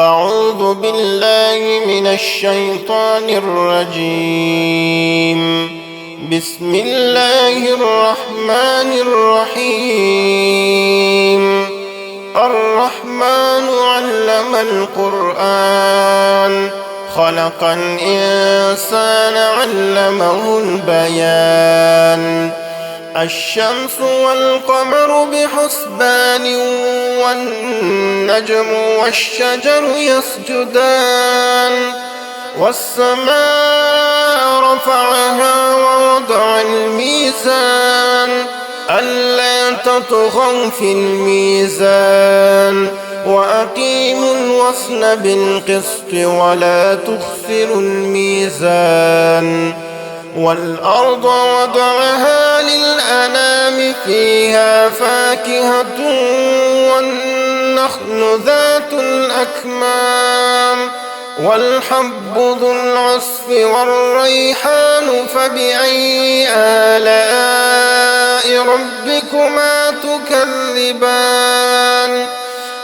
أعوذ بالله من الشيطان الرجيم. بسم الله الرحمن الرحيم. الرحمن علم القرآن خلق الإنسان علمه البيان. الشمس والقمر بحسبان والنجم والشجر يسجدان. والسماء رفعها ووضع الميزان ألا تطغوا في الميزان وأقيموا الوزن بالقسط ولا تخسروا الميزان. والأرض وضعها للأنام فيها فاكهة والنخل ذات الأكمام والحب ذو العصف والريحان فبأي آلاء ربكما تكذبان.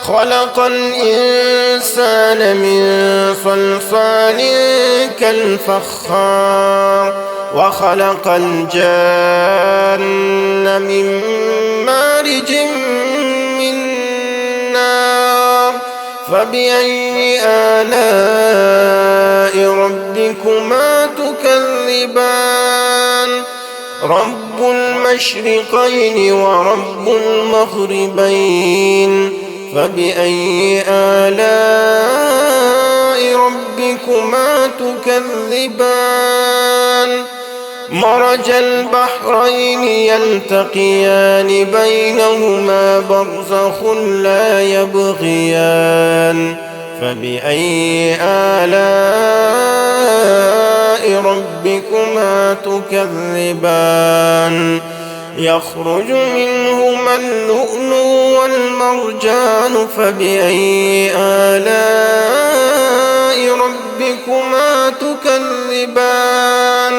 خلق الإنسان من صلصال كالفخار وخلق الجان من مارج من نار فبأي آلاء ربكما تكذبان. رب المشرقين ورب المغربين فبأي آلاء ربكما تكذبان. مرج البحرين يلتقيان بينهما برزخ لا يبغيان فبأي آلاء ربكما تكذبان. يخرج منهما اللؤلؤ والمرجان فبأي آلاء ربكما تكذبان.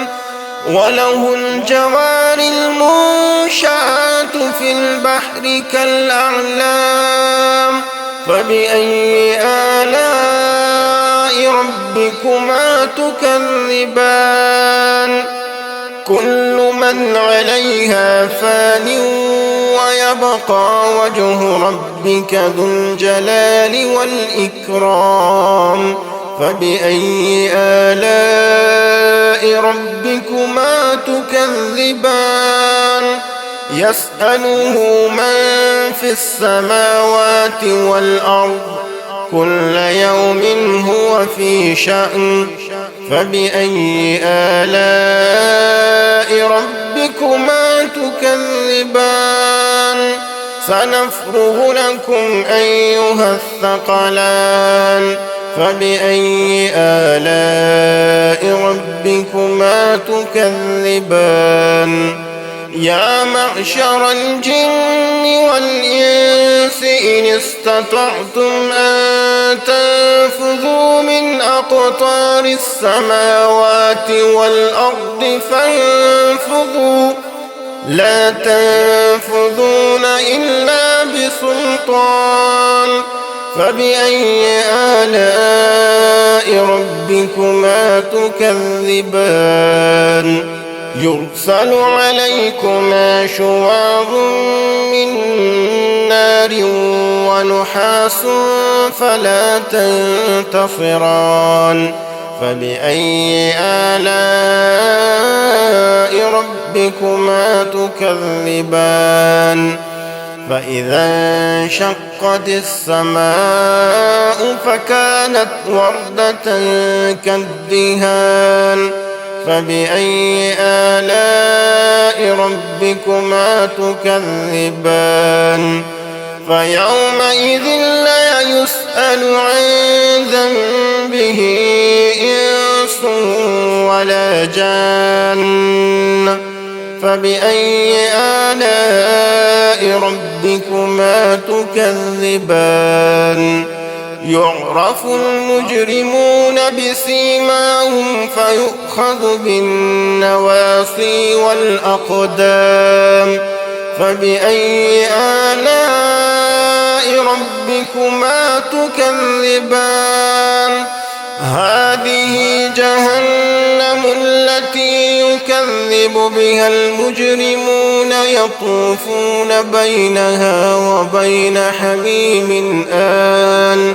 وله الجوار المنشآت في البحر كالأعلام فبأي آلاء ربكما تكذبان. كل من عليها فان ويبقى وجه ربك ذو الجلال والإكرام فبأي آلاء ربكما تكذبان. يسأله من في السماوات والأرض كل يوم هو في شأن فبأي آلاء ربكما تكذبان. سنفرغ لكم أيها الثقلان فبأي آلاء ربكما تكذبان. يا معشر الجن والإنس إن استطعتم أن تنفذوا من أقطار السماوات والأرض فانفذوا لا تنفذون إلا بسلطان فبأي آلاء ربكما تكذبان. يرسل عليكما شواظ من نار ونحاس فلا تنتصران فبأي آلاء ربكما تكذبان. فإذا انشقت السماء فكانت وردة كالدهان فبأي آلاء ربكما تكذبان. فيومئذ لا يسأل عن ذنبه إنس ولا جان فبأي آلاء ربكما تكذبان. يعرف المجرمون بسيماهم فيؤخذ بالنواصي والأقدام فبأي آلاء ربكما ربكما تكذبان هذه جهنم التي يكذب بها المجرمون يطوفون بينها وبين حميم آن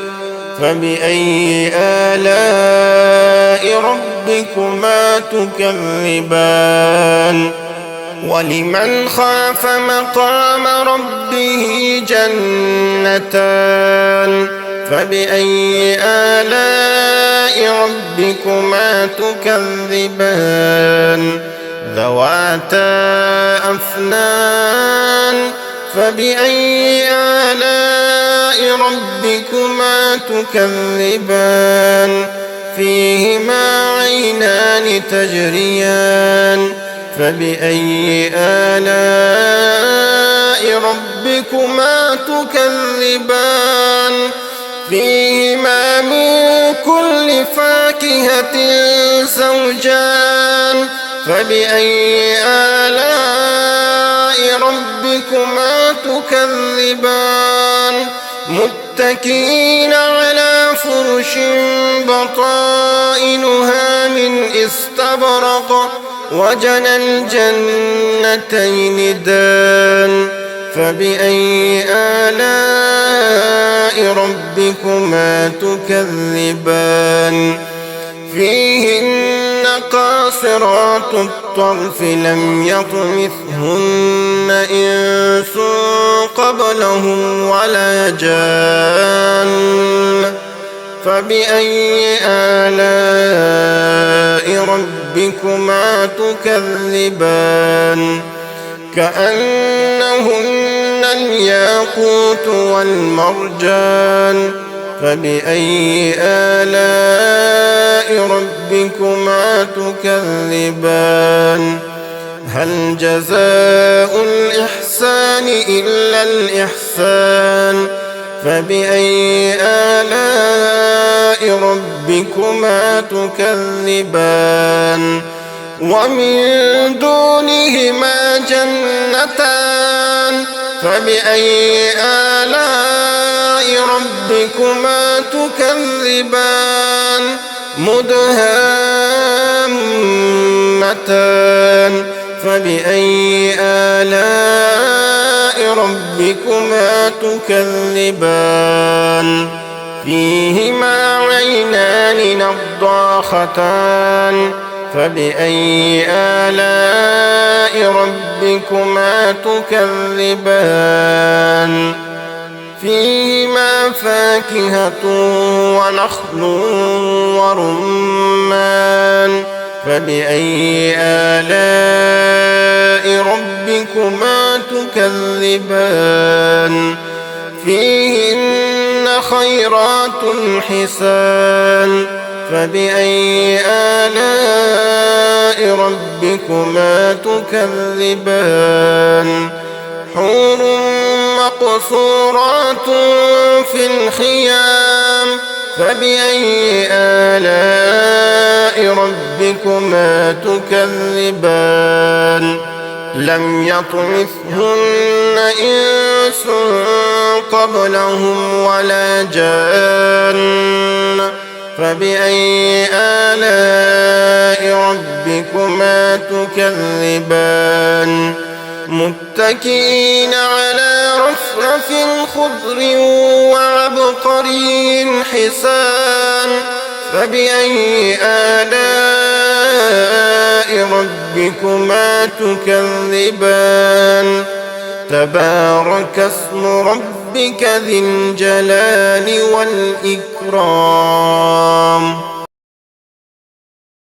فبأي آلاء ربكما تكذبان ولمن خاف مقام ربه جنتان فبأي آلاء ربكما تكذبان ذواتا أفنان فبأي آلاء ربكما تكذبان فيهما عينان تجريان فبأي آلاء ربكما تكذبان فيهما من كل فاكهة زوجان فبأي آلاء ربكما تكذبان متكئين على فرش بطائنها من استبرق وجنى الجنتين دان فبأي آلاء ربكما تكذبان فيهن قاصرات الطرف لم يطمثهن إنس قبلهم ولا جان فبأي آلاء ربكما تكذبان كأنهن الياقوت والمرجان فبأي آلاء ربكما تكذبان هل جزاء الإحسان إلا الإحسان فبأي آلاء ربكما تكذبان ومن دونهما جنتان فبأي آلاء ربكما تكذبان مدهامتان فبأي آلاء ربكما تكذبان فيهما عينان نضاختان فبأي آلاء ربكما تكذبان فيهما فاكهة ونخل ورمان فبأي آلاء ربكما تكذبان فيهن خيرات حسان فبأي آلاء ربكما تكذبان حور مقصورات في الخيام فبأي آلاء ربكما تكذبان لم يطمثهن إنس قبلهم ولا جان فبأي آلاء ربكما تكذبان متكئين على رفرف خضر وعبقري حسان فبأي آلاء ربكما تكذبان تبارك اسم ربك ذي الجلال والإكرام